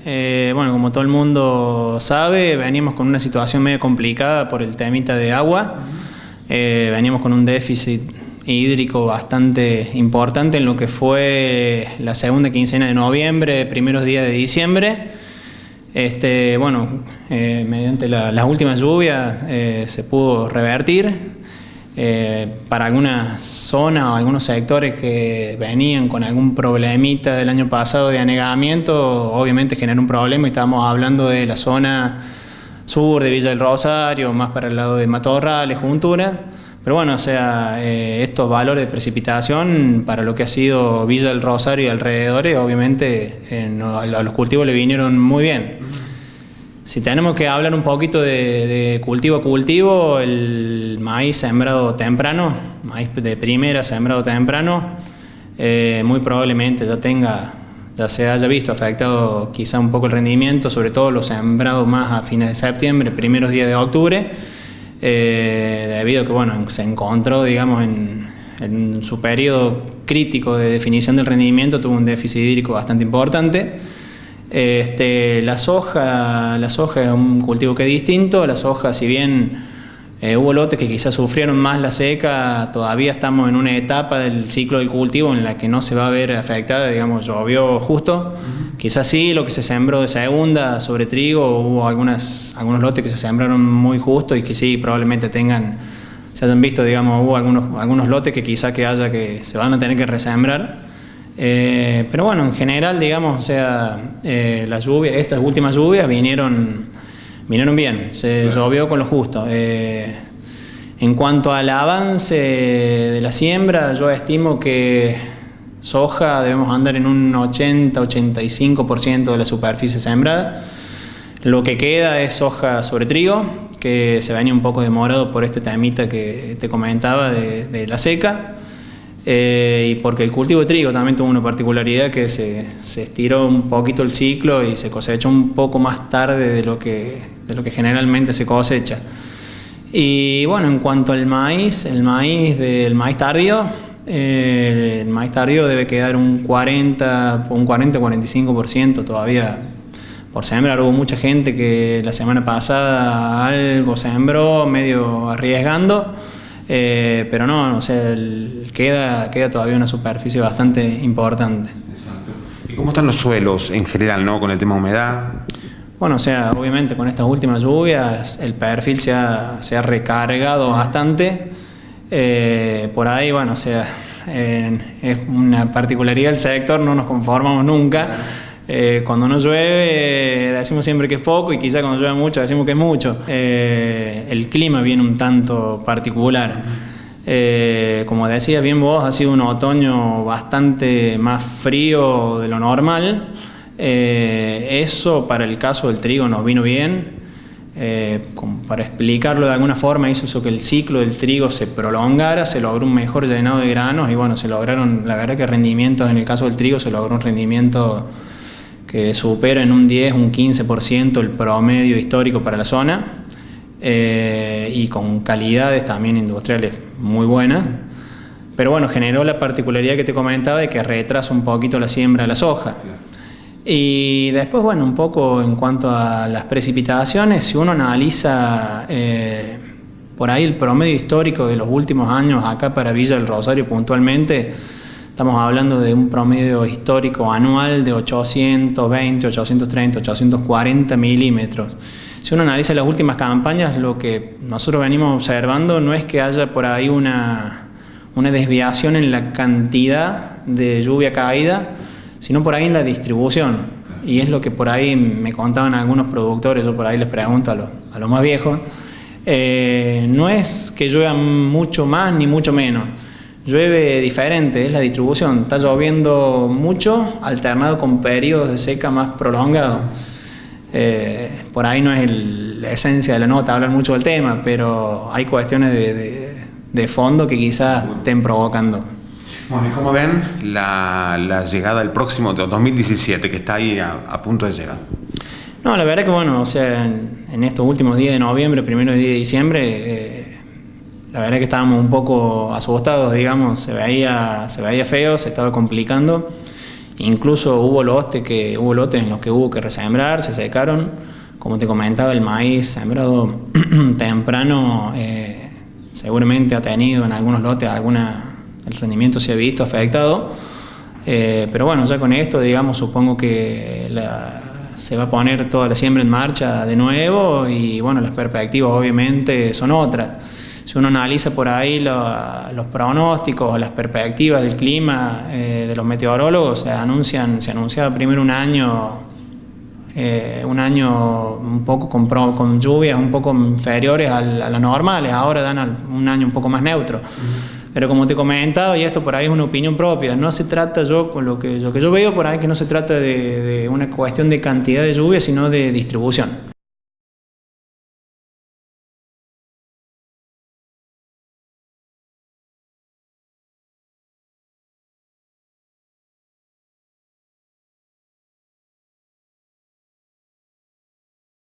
Bueno, como todo el mundo sabe, veníamos con una situación medio complicada por el temita de agua. Veníamos con un déficit hídrico bastante importante en lo que fue la segunda quincena de noviembre, primeros días de diciembre. Bueno, mediante las últimas lluvias se pudo revertir. Para algunas zonas o algunos sectores que venían con algún problemita del año pasado de anegamiento, obviamente generó un problema, y estábamos hablando de la zona sur de Villa del Rosario, más para el lado de Matorrales, Junturas. Pero bueno, o sea, estos valores de precipitación para lo que ha sido Villa del Rosario y alrededores, obviamente a los cultivos le vinieron muy bien. Si tenemos que hablar un poquito de cultivo a cultivo, el maíz sembrado temprano, maíz de primera sembrado temprano, muy probablemente ya se haya visto afectado quizá un poco el rendimiento, sobre todo los sembrados más a fines de septiembre, primeros días de octubre, debido a que bueno, se encontró, digamos, en su periodo crítico de definición del rendimiento, tuvo un déficit hídrico bastante importante. La soja es un cultivo que es distinto. La soja, si bien hubo lotes que quizás sufrieron más la seca, todavía estamos en una etapa del ciclo del cultivo en la que no se va a ver afectada, digamos, llovió justo. Quizás sí, lo que se sembró de segunda sobre trigo, hubo algunos lotes que se sembraron muy justo y que sí, probablemente se hayan visto, digamos, hubo algunos lotes que quizás que se van a tener que resembrar. Pero bueno, en general, digamos, o sea, estas últimas lluvias vinieron bien, llovió con lo justo. En cuanto al avance de la siembra, yo estimo que soja debemos andar en un 80-85% de la superficie sembrada. Lo que queda es soja sobre trigo, que se venía un poco demorado por este temita que te comentaba de la seca. Y porque el cultivo de trigo también tuvo una particularidad, que se estiró un poquito el ciclo y se cosechó un poco más tarde de lo que generalmente se cosecha. Y bueno, en cuanto al maíz, el maíz tardío debe quedar un 40-45% todavía por sembrar. Hubo mucha gente que la semana pasada algo sembró medio arriesgando. Pero no, o sea, queda todavía una superficie bastante importante. Exacto. ¿Y cómo están los suelos en general, no, con el tema humedad? Bueno, o sea, obviamente con estas últimas lluvias el perfil se ha recargado bastante. Por ahí, bueno, o sea, es una particularidad del sector, no nos conformamos nunca. Cuando no llueve decimos siempre que es poco, y quizá cuando llueve mucho decimos que es mucho. El clima viene un tanto particular. Como decías bien vos, ha sido un otoño bastante más frío de lo normal. Eso para el caso del trigo nos vino bien. Como para explicarlo de alguna forma, hizo que el ciclo del trigo se prolongara, se logró un mejor llenado de granos y bueno, se lograron, la verdad que rendimientos, en el caso del trigo se logró un rendimiento que supera en un 10, un 15% el promedio histórico para la zona, y con calidades también industriales muy buenas. Pero bueno, generó la particularidad que te comentaba de que retrasa un poquito la siembra de la soja. Y después, bueno, un poco en cuanto a las precipitaciones, si uno analiza por ahí el promedio histórico de los últimos años acá para Villa del Rosario puntualmente, estamos hablando de un promedio histórico anual de 820, 830, 840 milímetros. Si uno analiza las últimas campañas, lo que nosotros venimos observando no es que haya por ahí una desviación en la cantidad de lluvia caída, sino por ahí en la distribución. Y es lo que por ahí me contaban algunos productores, yo por ahí les pregunto a los más viejos. No es que llueva mucho más ni mucho menos. Llueve diferente, es la distribución. Está lloviendo mucho, alternado con periodos de seca más prolongados. Por ahí no es la esencia de la nota hablar mucho del tema, pero hay cuestiones de fondo que quizás estén provocando. Bueno, ¿y cómo ven la llegada del próximo 2017, que está ahí a punto de llegar? No, la verdad que bueno, o sea, en estos últimos días de noviembre, primeros días de diciembre, la verdad que estábamos un poco asustados, digamos, se veía feo, se estaba complicando. Incluso hubo lotes en los que hubo que resembrar, se secaron. Como te comentaba, el maíz sembrado temprano seguramente ha tenido en algunos lotes el rendimiento se ha visto afectado. Pero bueno, ya con esto, digamos, supongo que se va a poner toda la siembra en marcha de nuevo y bueno, las perspectivas obviamente son otras. Si uno analiza por ahí los pronósticos o las perspectivas del clima de los meteorólogos, se anunciaba primero un año un poco con lluvias un poco inferiores a las normales, ahora dan un año un poco más neutro. Pero como te he comentado, y esto por ahí es una opinión propia, no se trata con lo que yo veo por ahí, que no se trata de una cuestión de cantidad de lluvia, sino de distribución.